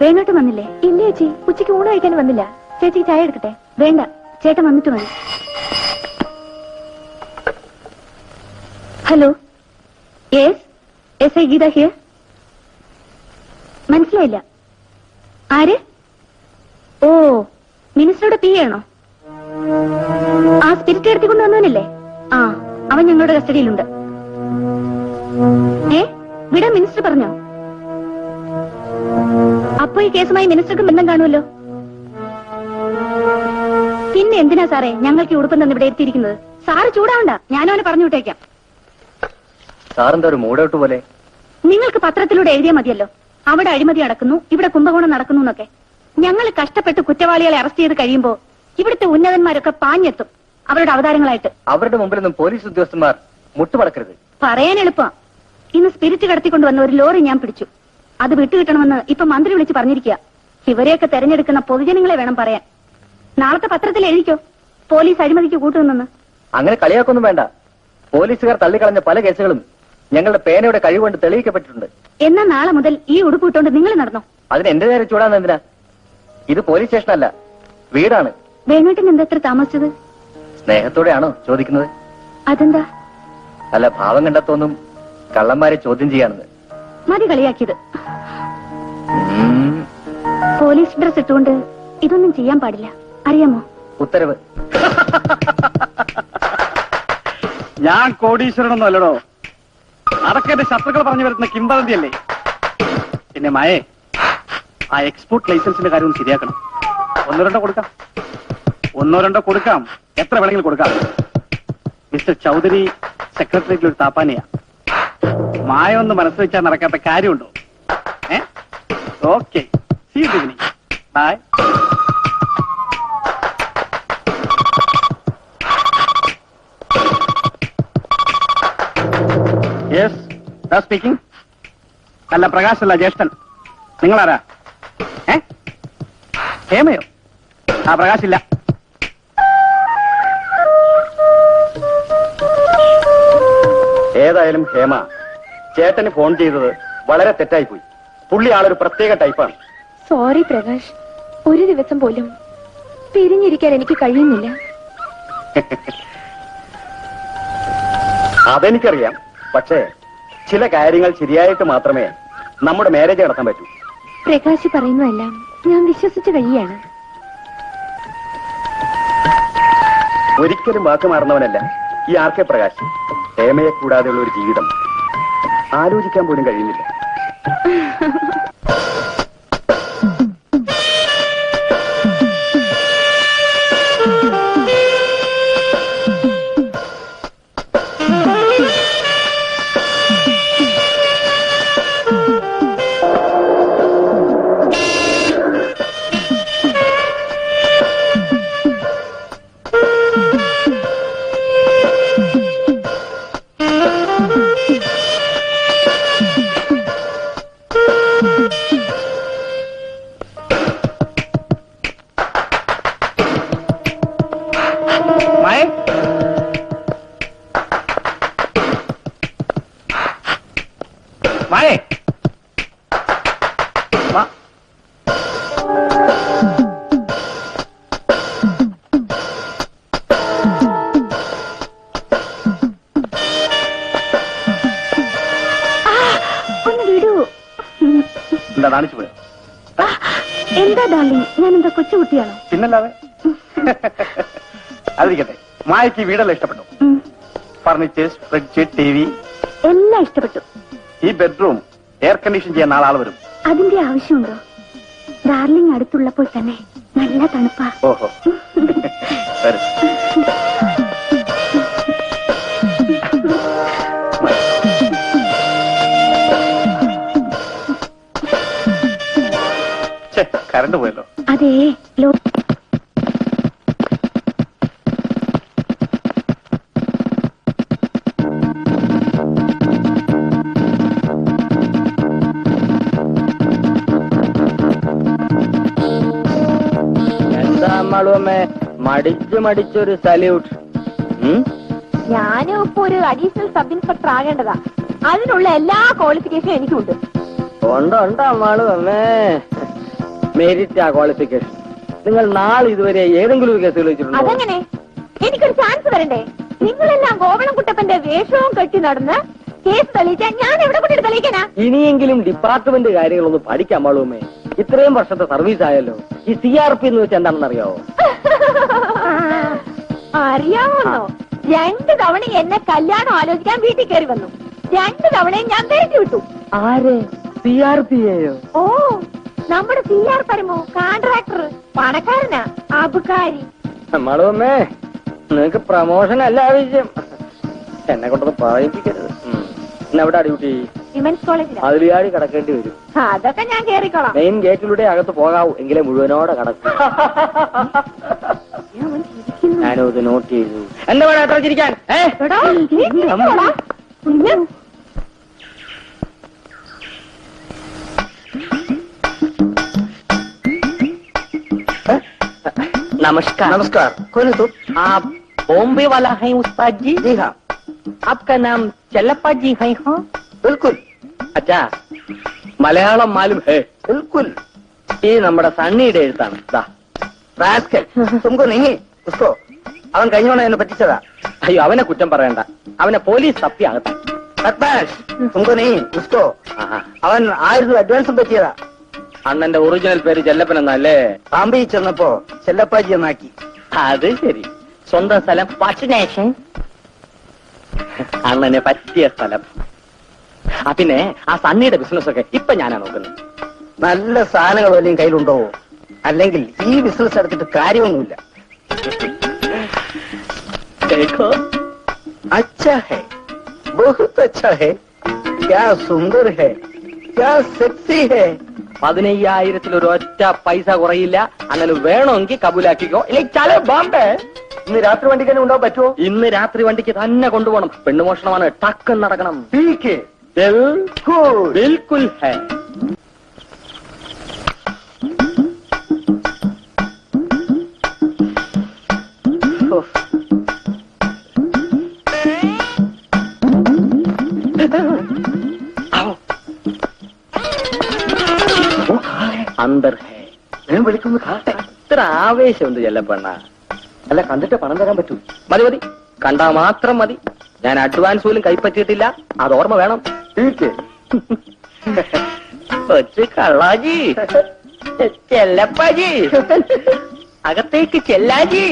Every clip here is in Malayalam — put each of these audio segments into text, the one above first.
വേണോട്ട് വന്നില്ലേ? ഇല്ല ചേച്ചി, ഉച്ചയ്ക്ക് ഊണ് കഴിക്കാൻ വന്നില്ല. ചേച്ചിക്ക് ചായ എടുക്കട്ടെ? വേണ്ട, ചേട്ടൻ വന്നിട്ട് മതി. Hello, yes, yes I Geetha here. മനസ്സിലായില്ല. ആര്? ഓ, മിനിസ്റ്ററുടെ പി ആണോ? ആ സ്പിരിറ്റ് എടുത്തിക്കൊണ്ട് വന്നവനല്ലേ? ആ, അവൻ ഞങ്ങളുടെ കസ്റ്റഡിയിലുണ്ട്. വിടാൻ മിനിസ്റ്റർ പറഞ്ഞോ? അപ്പൊ ഈ കേസുമായി മിനിസ്റ്റർക്ക് ബന്ധം കാണുമല്ലോ. പിന്നെ എന്തിനാ സാറേ ഞങ്ങൾക്ക് ഉടുപ്പം തന്നെ ഇവിടെ എത്തിയിരിക്കുന്നത്? സാറ് ചൂടാവണ്ട, ഞാനും അവനെ പറഞ്ഞു വിട്ടേക്കാം. സാറെന്താ ഒരു മൂടോട്ട് പോലെ? നിങ്ങൾക്ക് പത്രത്തിലൂടെ എഴുതിയാൽ മതിയല്ലോ, അവിടെ അഴിമതി നടക്കുന്നു, ഇവിടെ കുംഭകോണം നടക്കുന്നു എന്നൊക്കെ. ഞങ്ങൾ കഷ്ടപ്പെട്ട് കുറ്റവാളികളെ അറസ്റ്റ് ചെയ്ത് കഴിയുമ്പോ ഇവിടുത്തെ ഉന്നതന്മാരൊക്കെ പാഞ്ഞെത്തും അവരുടെ അവതാരങ്ങളായിട്ട്. അവരുടെ മുമ്പിലൊന്നും പോലീസ് ഉദ്യോഗസ്ഥന്മാർ മുട്ടുമടക്കരുത്. പറയാൻ എളുപ്പം. ഇന്ന് സ്പിരിറ്റ് കടത്തിക്കൊണ്ടുവന്ന ഒരു ലോറി ഞാൻ പിടിച്ചു. അത് വിട്ടുകിട്ടണമെന്ന് ഇപ്പൊ മന്ത്രി വിളിച്ച് പറഞ്ഞിരിക്കുക. ഇവരെയൊക്കെ തെരഞ്ഞെടുക്കുന്ന പൊതുജനങ്ങളെ വേണം പറയാൻ. നാളത്തെ പത്രത്തിൽ എഴുതിക്കോ, പോലീസ് അഴിമതിക്ക് കൂട്ടുനിന്ന്. അങ്ങനെ കളിയാക്കൊന്നും വേണ്ട. പോലീസുകാർ തള്ളിക്കളഞ്ഞ പല കേസുകളും ഞങ്ങളുടെ പേനയുടെ കഴിവുകൊണ്ട് തെളിയിക്കപ്പെട്ടിട്ടുണ്ട്. എന്നാ നാളെ മുതൽ ഈ ഉടുപ്പിട്ടുകൊണ്ട് നിങ്ങൾ നടന്നോ? അതിന് എന്റെ നേരെ ചൂടാന്ന് എന്തിനാ? ഇത് പോലീസ് സ്റ്റേഷനല്ല, വീടാണ്. വേണോട്ടിന് എന്താ എത്ര താമസിച്ചത്? സ്നേഹത്തോടെയാണോ ചോദിക്കുന്നത്? അതെന്താ? അല്ല, ഭാവം കണ്ടെത്തോന്നും കള്ളന്മാരെ ചോദ്യം ചെയ്യാണെന്ന്. മതി കളിയാക്കിയത്. പോലീസ് ഡ്രസ് ഇട്ടുകൊണ്ട് ഇതൊന്നും ചെയ്യാൻ പാടില്ല, അറിയാമോ? ഉത്തരവ്. ഞാൻ കോടീശ്വരനൊന്നും അല്ലടോ, അതൊക്കെ എന്റെ ശത്രുക്കൾ പറഞ്ഞു വരുന്ന കിംവദന്തിയല്ലേ. പിന്നെ മായേ, ആ എക്സ്പോർട്ട് ലൈസൻസിന്റെ കാര്യം ശരിയാക്കണം. ഒന്നോ രണ്ടോ കൊടുക്കാം, എത്ര വേണമെങ്കിലും കൊടുക്കാം. മിസ്റ്റർ ചൗധരി സെക്രട്ടേറിയറ്റിൽ ഒരു താപ്പാനിയാ. മായ ഒന്ന് മനസ്സ് വെച്ചാൽ നടക്കാത്ത കാര്യമുണ്ടോ? Okay, see you evening, bye. Yes, speaking. അല്ല, പ്രകാശല്ല, ജ്യേഷ്ഠൻ. നിങ്ങളാരാ? ഹേമയോ? ആ, പ്രകാശില്ല. ഏതായാലും ഹേമ ചേട്ടന് ഫോൺ ചെയ്തത് വളരെ തെറ്റായിപ്പോയി. പുള്ളി ആളൊരു പ്രത്യേക ടൈപ്പാണ്. സോറി പ്രകാശ്, ഒരു ദിവസം പോലും പിരിഞ്ഞിരിക്കാൻ എനിക്ക് കഴിയുന്നില്ല. അതെനിക്കറിയാം, പക്ഷേ ചില കാര്യങ്ങൾ ശരിയായിട്ട് മാത്രമേ നമ്മുടെ മാരേജ് നടത്താൻ പറ്റൂ. പ്രകാശ് പറയുന്നതെല്ലാം ഞാൻ വിശ്വസിച്ച് കഴിയാണ്. ഒരിക്കലും വാക്ക് മാറുന്നവനല്ല ഈ ആർ കെ പ്രകാശ്. ഹേമയെ കൂടാതെയുള്ള ഒരു ജീവിതം ആലോചിക്കാൻ പോലും കഴിയുന്നില്ല. എന്താ ഡാർലിംഗ്, ഞാൻ എന്താ കൊച്ചുകുട്ടിയാണോ? പിന്നല്ലാതെ. അതിരിക്കട്ടെ, മായക്ക് വീടെല്ലാം ഇഷ്ടപ്പെട്ടു? ഫർണിച്ചേഴ്സ്, ഫ്രിഡ്ജ്, TV എല്ലാം ഇഷ്ടപ്പെട്ടു. ഈ ബെഡ്റൂം എയർ കണ്ടീഷൻ ചെയ്യാൻ നാളെ വരും. അതിന്റെ ആവശ്യമുണ്ടോ? ഡാർലിംഗ് അടുത്തുള്ളപ്പോൾ തന്നെ നല്ല തണുപ്പാ. ഓഹോ, കറണ്ട് പോയല്ലോ. അതേ, മടിച്ചൊരു സല്യൂട്ട്. ഞാനും ഇപ്പൊ ഒരു അഡീഷണൽ സബ് ഇൻസ്പെക്ടർ ആകേണ്ടതാ. അതിനുള്ള എല്ലാ ക്വാളിഫിക്കേഷനും എനിക്കുണ്ട്. ഉണ്ടോ മാളു അമ്മേ. മെരിറ്റ് ആ ക്വാളിഫിക്കേഷൻ. നിങ്ങൾ നാളെ ഇതുവരെ ഏതെങ്കിലും ഒരു കേസ് തെളിയിച്ചിട്ടുണ്ടോ? അതെങ്ങനെ? എനിക്കൊരു ചാൻസ് തരണ്ടേ? നിങ്ങളെല്ലാം ഗോവളം കുട്ടപ്പന്റെ വേഷവും കെട്ടി നടന്ന് കേസ് തെളിയിച്ചാൽ ഞാൻ എവിടെ കൊണ്ടിട്ട് തെളിയിക്കാനാ? ഇനിയെങ്കിലും ഡിപ്പാർട്ട്മെന്റ് കാര്യങ്ങളൊന്ന് പഠിക്കാൻ പാടുമേ. ഇത്രയും വർഷത്തെ സർവീസ് ആയല്ലോ. ഈ CRP എന്ന് വെച്ചാൽ എന്താണെന്ന് അറിയാവോ? അറിയാമോന്നോ? 2 തവണ എന്നെ കല്യാണം ആലോചിക്കാൻ വീട്ടിൽ കയറി വന്നു. 2 തവണയും ഞാൻ തിരഞ്ഞു വിട്ടു. ആരെ? CRPയെയോ? ഓ, നമ്മുടെ CR പരമോ, കോൺട്രാക്ടർ, പണക്കാരനാ, അബുകാരി. നമ്മളുമേ, നിനക്ക് പ്രമോഷൻ അല്ല ആവശ്യം. എന്നെ കൊണ്ടൊന്ന് പറയിപ്പിക്കരുത്. എവിടെ ഡ്യൂട്ടി? വിമൻസ് കോളേജിലാ. അതിലാടി കിടക്കേണ്ടി വരും. അതൊക്കെ ഞാൻ കേറിക്കോളാം. മെയിൻ ഗേറ്റിലൂടെ അകത്ത് പോകാവൂ, എങ്കിലേ മുഴുവനോടെ കിടക്കും. ഞാനും ഇത് നോട്ട് ചെയ്തു. എന്താ വേണം എത്ര ചിരിക്കാൻ? എടാ, നീ ചിരിച്ചോടാ. കുഞ്ഞ്. नमस्कार। नमस्कार। कौन है तू? आप बॉम्बे वाला है उस्ताद जी? जी हाँ। आपका नाम चल्लप्पा जी है? हाँ बिल्कुल। अच्छा, മലയാളം മാലും ഹേ? बिल्कुल। ഈ നമ്മുടെ സണ്ണിയുടെ എഴുത്താണ്. रास्कल, तुमको नहीं उसको। അവൻ കഴിഞ്ഞോണം എന്നെ പറ്റിച്ചതാ. അയ്യോ, അവനെ കുറ്റം പറയണ്ട. അവനെ പോലീസ് തപ്പി അകത്ത്. बदमाश, तुमको नहीं उसको। അവൻ 1000 രൂപ അഡ്വാൻസും പറ്റിയതാ. അണ്ണന്റെ ഒറിജിനൽ പേര് ചെല്ലപ്പൻ എന്നല്ലേ? പാമ്പയിൽ ചെന്നപ്പോ ചെല്ലപ്പാജി എന്നാക്കി. അത് ശരി. സ്വന്തം സ്ഥലം വാക്സിനേഷൻ. അണ്ണനെ പറ്റിയ സ്ഥലം. പിന്നെ ആ സണ്ണിയുടെ ബിസിനസ് ഒക്കെ ഇപ്പൊ ഞാനാ നോക്കുന്നത്. നല്ല സാധനങ്ങൾ വല്ലതും കയ്യിലുണ്ടോ? അല്ലെങ്കിൽ ഈ ബിസിനസ് എടുത്തിട്ട് കാര്യമൊന്നുമില്ല. देखो, अच्छा है, बहुत अच्छा है, क्या सुंदर है, क्या सेक्सी है. 15,000 ഒരൊറ്റ പൈസ കുറയില്ല. അങ്ങനെ വേണമെങ്കിൽ കബൂലാക്കിക്കോ, ഇല്ലെങ്കിൽ ചല ബോംബെ. ഇന്ന് രാത്രി വണ്ടിക്ക് തന്നെ ഉണ്ടാവാൻ പറ്റുമോ? ഇന്ന് രാത്രി വണ്ടിക്ക് തന്നെ കൊണ്ടുപോകണം. പെണ്ണുമോഷണമാണ്, ടക്ക് നടക്കണം. ठीक है, बिल्कुल बिल्कुल है. आओ. അന്തർ ഹേ. ഞാൻ വിളിക്കുന്നു കാണട്ടെ. ഇത്ര ആവേശമുണ്ട് ചെല്ലപ്പെണ്ണ. അല്ല, കണ്ടിട്ട് പണം തരാൻ പറ്റൂ? മതി മതി, കണ്ടാ മാത്രം മതി. ഞാൻ അഡ്വാൻസ് പോലും കൈപ്പറ്റിയിട്ടില്ല, അത് ഓർമ്മ വേണം. ठीक है. കൊച്ചു കള്ളാജി, ചെല്ലപ്പാജി, അകത്തേക്ക് ചെല്ലാജി.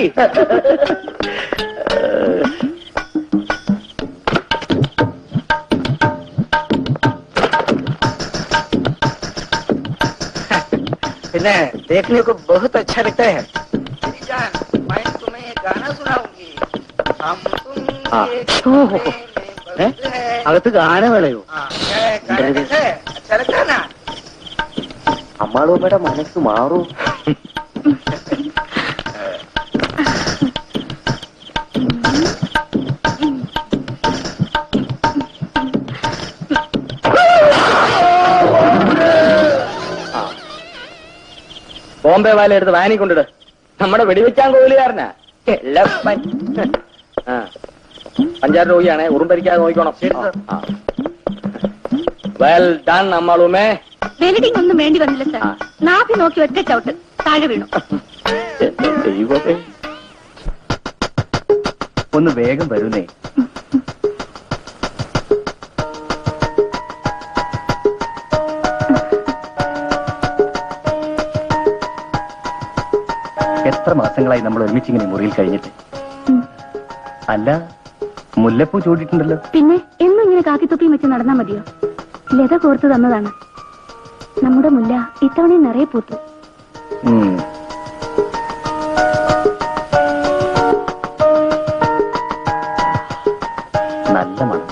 പിന്നെ देखने को बहुत अच्छा लगता है. मैं तुम्हें गाना सुनाऊंगी. हम तुम ആ. एक ഓ, है. അകത്ത് ഗാനം വിളയോ? गाना कैसा है? अच्छा लगता है ना? അമ്മാളുമ്മയുടെ മനസ്സ് മാറൂ. ബോംബെ വാല എടുത്ത് വാനി കൊണ്ടിട്. നമ്മുടെ വെടിവെച്ചാൻ കോവിലുകാരനാ ചെല്ലപ്പൻ. ആ, പഞ്ചായത്ത് രോഗിയാണേ, ഉറുമ്പരിക്കാതെ നോക്കിക്കോണം. Well done അമ്മാളുമേ. വെൽഡിംഗ് ഒന്നും വേണ്ടി വന്നില്ല സർ. ആ. നാഭി നോക്കി ഒറ്റ ചവിട്ട് താഴെ വീണു. എന്റെ ദൈവമേ. ഒന്ന് വേഗം വരൂന്നേ. എത്ര മാസങ്ങളായി നമ്മൾ ഒരുമിച്ചിങ്ങനെ മുറിയിൽ കഴിഞ്ഞിട്ട്. അല്ല, മുല്ലപ്പൂ ചൂടിയിട്ടുണ്ടല്ലോ. പിന്നെ എന്നും ഇങ്ങനെ കാക്കിത്തൊപ്പിയും വെച്ച് നടന്നാ മതിയോ? ലത കോർത്തു തന്നതാണ്. നമ്മുടെ മുല്ല ഇത്തവണയും നിറയെ പൂത്തു. നല്ല മണം.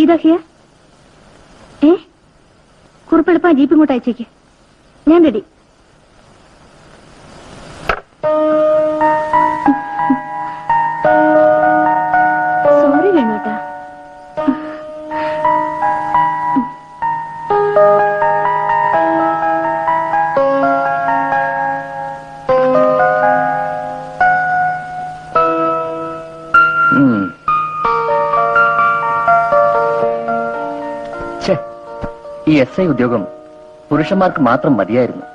ഗീത ഹിയർ. കുറിപ്പെളുപ്പം ജീപ്പ് ഇങ്ങോട്ട് അയച്ചേക്ക്. ഞാൻ റെഡി. സോറി വേണോട്ടാ. ഈ SI ഉദ്യോഗം പുരുഷന്മാർക്ക് മാത്രം മതിയായിരുന്നു.